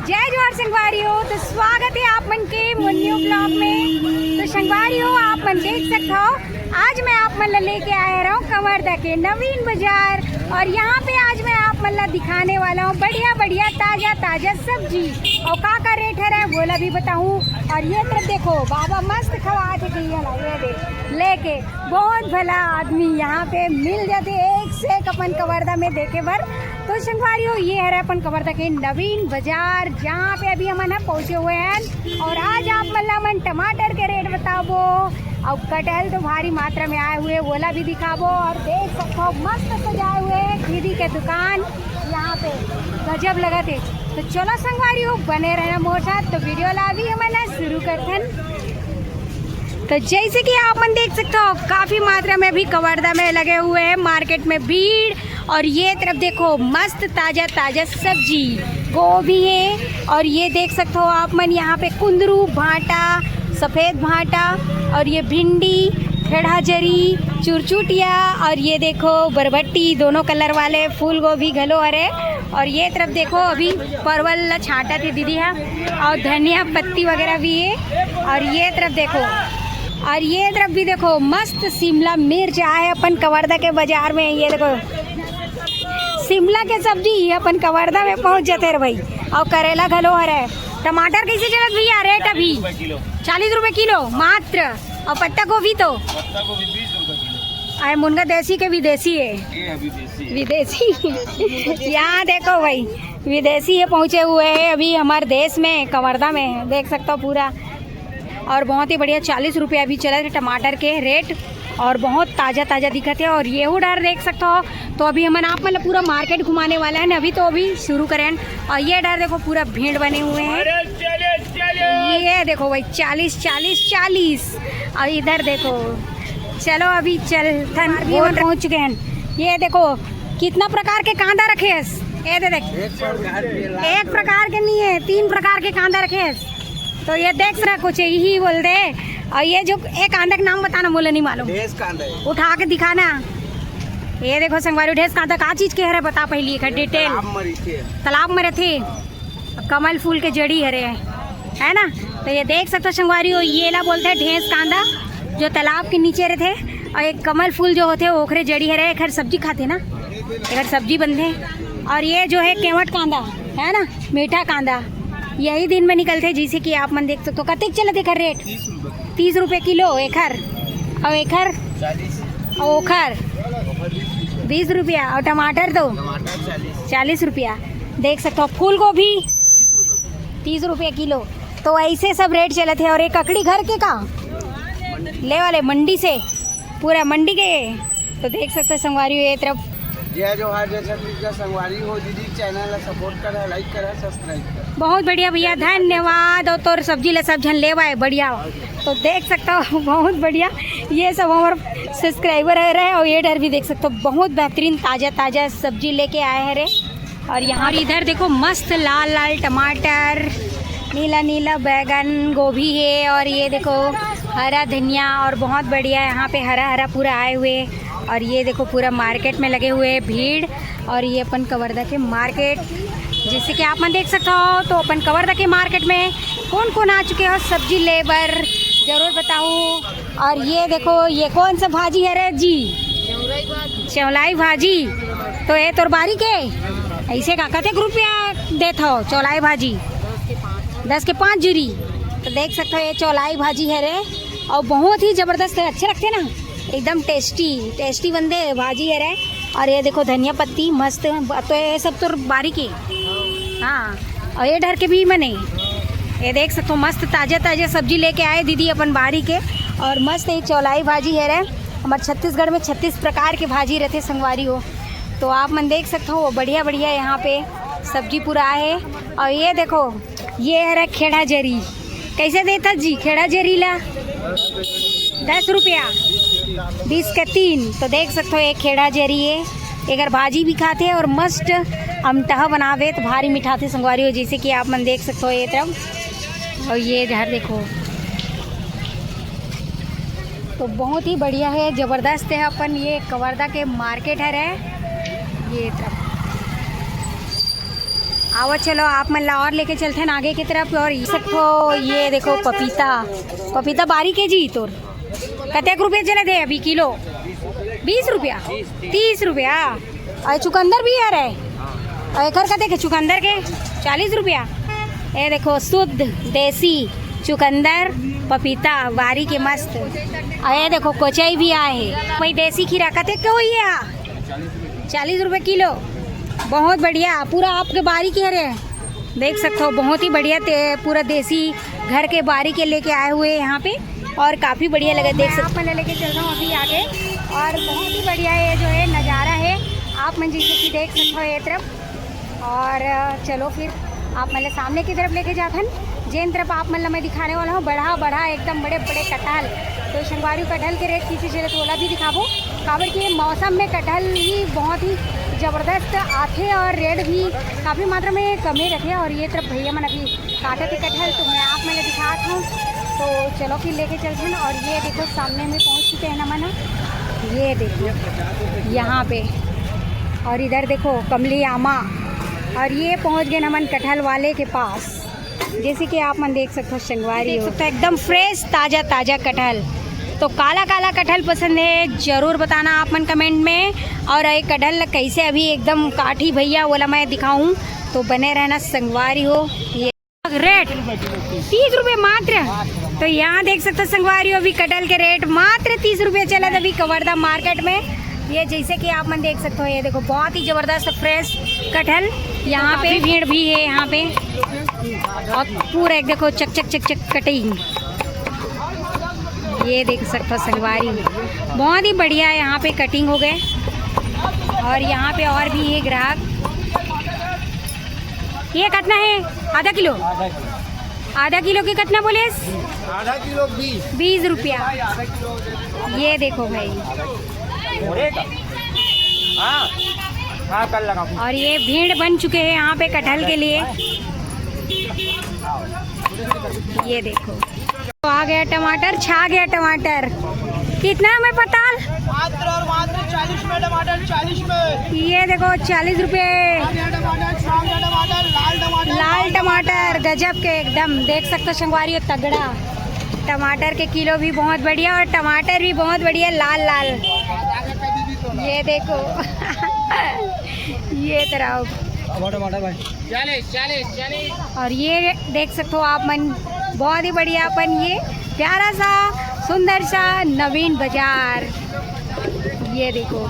जय जोहार संगवारियों। तो स्वागत है आप मन के न्यू ब्लॉग में। तो संगवारियों आप मन देख सकते हो आज मैं आप मन लेके आया रहा हूँ कवर्धा के नवीन बाजार और यहाँ पे आज मैं आप मन दिखाने वाला हूँ बढ़िया बढ़िया ताज़ा ताज़ा सब्जी और का रेट है बोला भी बताऊँ। और ये तरफ देखो बाबा मस्त खवा ये लेके बहुत भला आदमी यहाँ पे मिल जाते एक से एक अपन कवर्धा में देखे बर। तो संगवारियों ये है अपन कवर्धा के नवीन बाजार जहाँ पे अभी हम पहुँचे हुए हैं और आज आप मन टमाटर के रेट बताबो और कटहल तो भारी मात्रा में आए हुए बोला भी दिखाबो और देख सकते हो मस्त सजाए हुए खरीदी के दुकान यहाँ पे गजब लगा थे। तो चलो संगवारियों बने रहना मोर साथ। तो वीडियो ला भी हमने शुरू करते। तो जैसे कि आप मन देख सकते हो काफ़ी मात्रा में भी कवर्धा में लगे हुए हैं मार्केट में भीड़। और ये तरफ देखो मस्त ताज़ा ताज़ा सब्जी गोभी है और ये देख सकते हो आप मन यहाँ पे कुंदरू भाटा सफ़ेद भाटा और ये भिंडी खेड़ा जरी चुरचुटिया और ये देखो बरबट्टी दोनों कलर वाले फूल गोभी घलो हरे। और ये तरफ देखो अभी परवल छाटा थे दीदी है और धनिया पत्ती वगैरह भी है। और ये तरफ देखो और ये तरफ भी देखो मस्त शिमला मिर्च आए अपन कवर्धा के बाजार में। ये देखो शिमला के सब्जी अपन कवर्धा में पहुंच जाते रे भाई। और करेला घलो हरे। टमाटर कैसे चलत भैया रेट अभी 40 रुपए किलो मात्र। और पत्ता गोभी तो 20 रुपए किलो। अरे मुनगा देसी के विदेशी है ये अभी विदेशी यहाँ देखो भाई विदेशी है पहुँचे हुए हैं अभी हमारे देश में कवर्धा में देख सकते हो पूरा। और बहुत ही बढ़िया 40 रुपये अभी चला थे टमाटर के रेट और बहुत ताज़ा ताज़ा दिखते हैं। और ये डर देख सकते हो। तो अभी हम आप मतलब पूरा मार्केट घुमाने वाला है ना अभी तो अभी शुरू करें। और ये डर देखो पूरा भीड़ बने हुए हैं। ये देखो भाई 40 और इधर देखो चलो अभी पहुँच चुके हैं। ये देखो कितना प्रकार के कांदा रखे है। ये देख एक प्रकार के नहीं है 3 प्रकार के कांदा रखे है। तो ये देख रहा कुछ यही बोल दे। और ये जो एक कांदा का नाम बताना बोले नहीं मालूम उठा के दिखाना। ये देखो संगवारी ढेस कांदा का चीज के हरे बता पहली डिटेल। तालाब में रहते कमल फूल के जड़ी हरे है ना। तो ये देख सकते हो संगवारी हो ये ला बोलते हैं ढेस कांदा जो तालाब के नीचे रहते। और एक कमल फूल जो होते हैं ओखरे जड़ी हरे एक सब्जी खाते ना एक सब्जी बनते। और ये जो है केवट कांदा है ना मीठा कांदा यही दिन में निकलते जिसे कि आप मन देख सकते हो। कतक चलते खर रेट 30 रुपये किलो एखर और एखर और ओखर 20 रुपया और टमाटर तो 40 रुपया देख सकते हो। फूल गोभी 30 रुपये किलो। तो ऐसे सब रेट चले थे। और एक ककड़ी घर के का ले वाले मंडी से पूरा मंडी के। तो देख सकते हो संगवारी ये तरफ जय जोहार जैसा संगवारी हो दीदी चैनल सपोर्ट करे लाइक करे सब्सक्राइब करे। बहुत बढ़िया भैया धन्यवाद। और तो सब्जी ले सब जन ले आए बढ़िया। तो देख सकता हो बहुत बढ़िया ये सब हमारे सब्सक्राइबर है रहे। और ये डर भी देख सकते हो बहुत बेहतरीन ताज़ा ताज़ा सब्जी लेके आए हैं रे। और यहाँ इधर देखो मस्त लाल लाल टमाटर नीला नीला बैगन गोभी है। और ये देखो हरा धनिया और बहुत बढ़िया यहाँ पे हरा हरा पूरा आए हुए। और ये देखो पूरा मार्केट में लगे हुए भीड़। और ये अपन कवर्धा के मार्केट जैसे कि आप मन देख सकते हो। तो अपन कवर्धा के मार्केट में कौन कौन आ चुके हो सब्जी लेबर ज़रूर बताऊँ। और ये देखो ये कौन सा भाजी है रे जी चौलाई भाजी। तो ये तोरबारी के ऐसे का कतेक रुपया देते हो चौलाई भाजी 10 के 5 जूरी। तो देख सकते हो ये चौलाई भाजी है रे और बहुत ही ज़बरदस्त है अच्छे लगते ना एकदम टेस्टी बनते भाजी है रे। और ये देखो धनिया पत्ती मस्त तो ये सब तो बारीकी हाँ। और ये डर के भी मने ये देख सकते हो मस्त ताज़ा ताज़ा सब्जी लेके आए दीदी अपन बारी के। और मस्त ये चौलाई भाजी है रे हमारे छत्तीसगढ़ में 36 प्रकार के भाजी रहते संगवारी हो। तो आप मन देख सकते हो बढ़िया बढ़िया यहाँ पे सब्जी पूरा है। और ये देखो ये है रे खेड़ा जरी कैसे देता जी खेड़ा जरी ला 10 रुपया 20 के 3। तो देख सकते हो एक खेड़ा जरी है अगर भाजी भी खाते हैं और मस्त अमटहा बनावे तो भारी मिठाते संगवारी हो जैसे कि आप मन देख सकते हो ये तरफ। और ये इधर देखो तो बहुत ही बढ़िया है ज़बरदस्त है अपन ये कवर्धा के मार्केट है रे ये तरफ। आओ चलो आप मन ला और लेके चलते हैं आगे की तरफ। और ये देखो पपीता, पपीता बारी के जी तोर कतेक रुपये चले थे अभी किलो? 20 रुपया, 30 रुपया। और चुकंदर भी है रे, और एकर कतेक है चुकंदर के? 40 रुपया। ये देखो शुद्ध देसी चुकंदर पपीता बारी के मस्त। और ये देखो कोचई भी आए वही देसी खीरा कतेक के हुई है? 40 रुपये किलो। बहुत बढ़िया, पूरा आपके बारी के रे, देख सकते हो बहुत ही बढ़िया पूरा देसी घर के बारी के लेके आए हुए हैं यहाँ पे। और काफ़ी बढ़िया लगा, देख सकते मैं लेके चल रहा हूँ अभी आगे। और बहुत ही बढ़िया ये जो है नज़ारा है, आप मन जैसे कि देख सकते हो ये तरफ। और चलो फिर आप मतलब सामने की तरफ लेके जाते हैं जेन तरफ आप मतलब मैं दिखाने वाला हूँ। बड़ा एकदम बड़े बड़े कटहल। तो संगवारी कटहल के रेट किसी चले तो ओला भी दिखाबो, काबर कि मौसम में कटहल ही बहुत ही ज़बरदस्त आते और रेट भी काफ़ी मात्रा में कमे रखे। और ये तरफ भैया मन अभी काटे थे कटहल, तो मैं आप मैंने दिखाता हूँ। तो चलो फिर लेके चलते हैं। और ये देखो सामने में पहुँच चुके हैं ना मना, ये देखो यहाँ पे। और इधर देखो कमली आमा। और ये पहुँच गए नमन कटहल वाले के पास। जैसे कि आप मन देख सकते हो संगवारी हो, तो एकदम फ्रेश ताज़ा ताज़ा कटहल। तो काला काला कटहल पसंद है ज़रूर बताना आप मन कमेंट में। और ये कटहल कैसे अभी एकदम काठी भैया वाला मैं दिखाऊं, तो बने रहना संगवारी हो। ये रेट 30 रुपये मात्र। तो यहाँ देख सकते हो संगवारी हो, अभी कटहल के रेट मात्र 30 रुपये चला था अभी कवर्धा मार्केट में। ये जैसे कि आप मन देख सकते हो, ये देखो बहुत ही ज़बरदस्त फ्रेश कटहल। यहाँ पे भीड़ भी है यहाँ पे, और पूरा एक देखो चक चक चक चक कटिंग। ये देख सकते हो संगवारी बहुत ही बढ़िया है, यहाँ पे कटिंग हो गए। और यहाँ पे और भी है ग्राहक। ये कितना है? आधा किलो? आधा किलो के कितना बोले? आधा किलो 20 रुपया। ये देखो भाई, हाँ कल लगा। और ये भीड़ बन चुके हैं यहाँ पे कटहल के लिए। ये देखो तो आ गया टमाटर, छा गया टमाटर। कितना हमें पताल? मात्र और मात्र 40 में टमाटर, 40 में। ये देखो 40 रुपये। लाल टमाटर गजब के एकदम, देख सकते हो संगवारी हो तगड़ा। टमाटर के किलो भी बहुत बढ़िया, और टमाटर भी बहुत बढ़िया लाल लाल। ये देखो ये तरह टमाटर भाई 40। और ये देख सकते हो आप मन बहुत ही बढ़िया अपन ये प्यारा सा सुंदर सा नवीन बाजार। ये देखो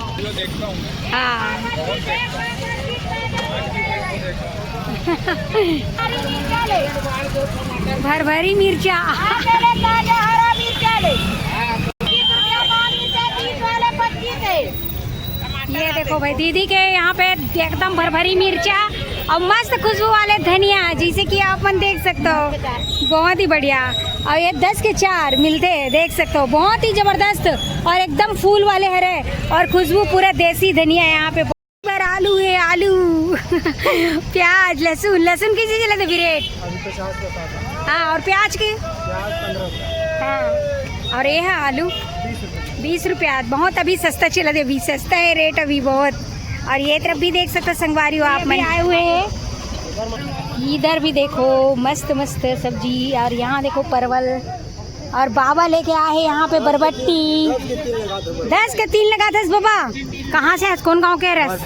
हाँ भरभरी मिर्चा। ये देखो भाई दीदी के यहाँ पे एकदम भरभरी मिर्चा और मस्त खुशबू वाले धनिया, जैसे कि आप मन देख सकते हो बहुत ही बढ़िया। और ये 10 के 4 मिलते हैं, देख सकते हो बहुत ही जबरदस्त और एकदम फूल वाले हरे और खुशबू पूरा देसी धनिया। यहाँ पे आलू है, आलू प्याज लहसुन, लहसुन की चीज लेते भी रेट? हाँ, और प्याज के? हाँ, और ये है आलू 20 रुपया, बहुत अभी सस्ता चला दे, अभी सस्ता है रेट अभी बहुत। और ये तरफ भी देख सकते हो संगवारी हो आप में आए हुए हैं। इधर भी देखो मस्त मस्त सब्जी, और यहाँ देखो परवल, और बाबा लेके आए यहाँ पे बरबट्टी 10 के 3 लगा 10 बाबा। कहाँ से? कौन गाँव के? रस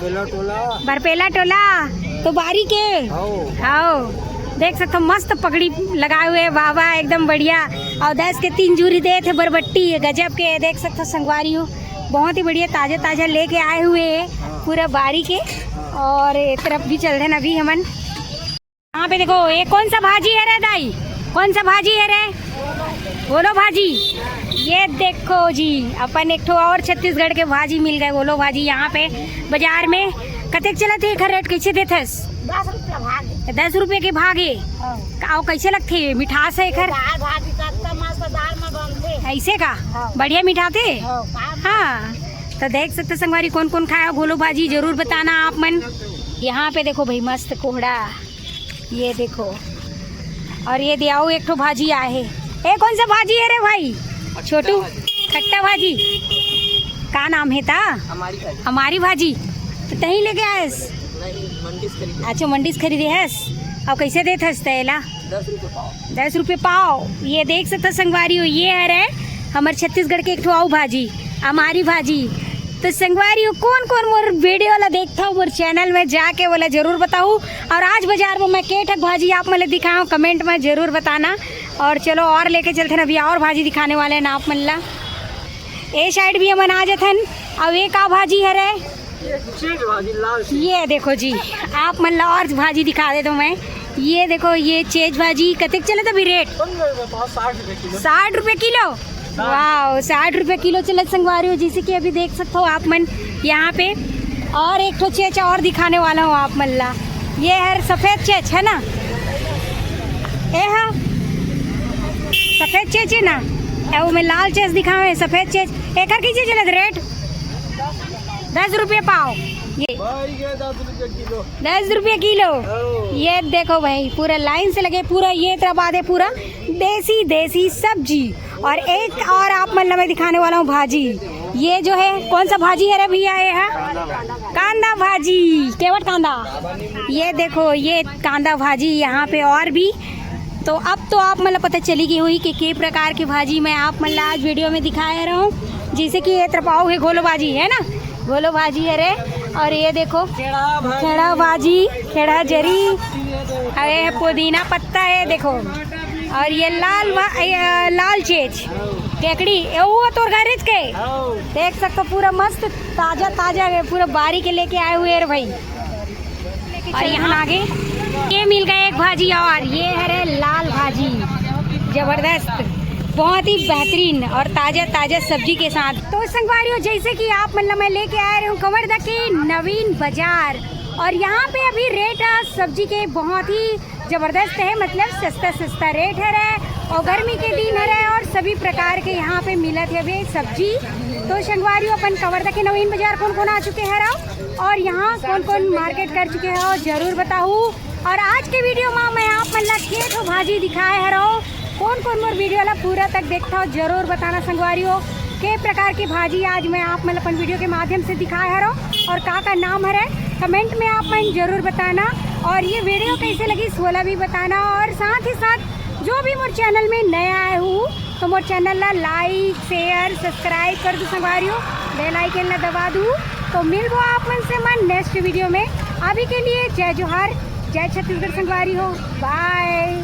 बरपेला टोला। तो बारी के आओ, देख सकते हो मस्त पगड़ी लगाए हुए बाबा एकदम बढ़िया। और 10 के 3 जूरी दे थे बरबट्टी गजब के, देख सकते हो संगवारी हो बहुत ही बढ़िया ताज़ा ताज़ा लेके आए हुए हैं पूरा बारी के। और एक तरफ भी चल रहे ना अभी हमन। यहाँ पे देखो ये कौन सा भाजी है रे दाई? कौन सा भाजी है रे? गोलो भाजी। ये देखो जी अपन एक ठो और छत्तीसगढ़ के भाजी मिल गए, गोलो भाजी। यहाँ पे बाजार में कतेक चला थे? रेट कैसे देते? 10 रुपये के भागे। और कैसे लगते? मिठास है खर ऐसे का? बढ़िया मिठाते। हाँ, तो देख सकते संगवारी कौन कौन खाया गोलो भाजी जरूर बताना आप मन। यहाँ पे देखो भाई मस्त कोहड़ा, ये देखो। और ये दियाओ एक ठो भाजी आए है। ए कौन सा भाजी है रे भाई? छोटू खट्टा भाजी का नाम है था? हमारी भाजी। तो तहीं लेके आए नहीं मंडी से खरीदे। अच्छा मंडी से खरीदे हस। और कैसे देत हस तेला? 10 रुपये पाव। 10 रुपये पाव। ये देख सकते संगवारी हो, ये है रे हमारे छत्तीसगढ़ के एक ठो आऊ भाजी, हमारी भाजी। तो संगवारी हो कौन कौन मोर वीडियो वाला देखता हूँ मोर चैनल में जाके बोला जरूर बताऊँ। और आज बाजार में मैं के ठक भाजी आप मतलब दिखाऊँ कमेंट में जरूर बताना। और चलो और लेके चलते हैं, अभी और भाजी दिखाने वाले हैं आप मल्ला। ए साइड भी हम आ जाते हैं। अब एक आ भाजी है रे, भाजी लाल ये देखो जी आप मल्ला और भाजी दिखा दे तो मैं। ये देखो ये चेज भाजी कतक चले तो भी रेट 60 रुपये किलो। वाह 60 रुपये किलो चले संगवारी हो। जैसे कि अभी देख सकते हो आप मन यहाँ पे। और एक ठो चेच और दिखाने वाला हूँ आप मल्ला। ये है सफ़ेद चेच है ना, ए हाँ सफ़ेद चेच है ना, वो मैं लाल चेच दिखावे सफ़ेद चेच। एक कीजिए चले रेट 10 रुपये पाव। ये 10 रुपये किलो। ये देखो भाई पूरा लाइन से लगे, पूरा ये तरह बाद है पूरा देसी सब्जी। और एक और आप मतलब मैं दिखाने वाला हूँ भाजी। ये जो है कौन सा भाजी है रे भैया? ये है कांदा भाजी, केवट कांदा। ये देखो ये कांदा भाजी यहाँ पे और भी। तो अब तो आप मतलब पता चली गई हुई कि प्रकार की भाजी मैं आप मतलब आज वीडियो में दिखाया रहा हूँ। जैसे कि ये तरपाओ है घोलो भाजी है ना, घोलो भाजी है रे। और ये देखो खेड़ा भाजी, खेड़ा जरी, अरे पुदीना पत्ता है देखो। और ये लाल चेज केकड़ी वो तो गैरेज के देख सकते हो, पूरा मस्त ताजा है, पूरा बारी के लेके आए हुए रे भाई। और यहाँ आगे ये मिल गए एक भाजी और ये है रे लाल भाजी, जबरदस्त बहुत ही बेहतरीन और ताज़ा सब्जी के साथ। तो संगवारियों जैसे कि आप मतलब मैं लेके आ रही हूँ कवर्धा के नवीन बाजार। और यहाँ पे अभी रेट सब्जी के बहुत ही ज़बरदस्त है, मतलब सस्ता रेट है रे। और गर्मी के दिन है रे और सभी प्रकार के यहाँ पे मिलत है अभी सब्जी। तो संगवारियों अपन कवर्धा के नवीन बाजार कौन आ चुके हैं और यहाँ कौन मार्केट कर चुके हैं जरूर बताऊँ। और आज के वीडियो में मैं आप मतलब के भाजी दिखाए है कौन मोर वीडियो वाला पूरा तक देखता हो जरूर बताना संगवारियों के प्रकार की भाजी आज मैं आप मतलब अपन वीडियो के माध्यम से दिखाया है और का नाम है कमेंट में आप मन जरूर बताना। और ये वीडियो कैसे लगी सोला भी बताना। और साथ ही साथ जो भी मोर चैनल में नया आए हूँ तो मोर चैनल ला लाइक शेयर सब्सक्राइब कर दो संगवारियों, बेल आइकन ला दबा दूँ। तो मिलबो आप मन से मन नेक्स्ट वीडियो में। अभी के लिए जय जोहार, जय छत्तीसगढ़ संगवारी हो, बाय।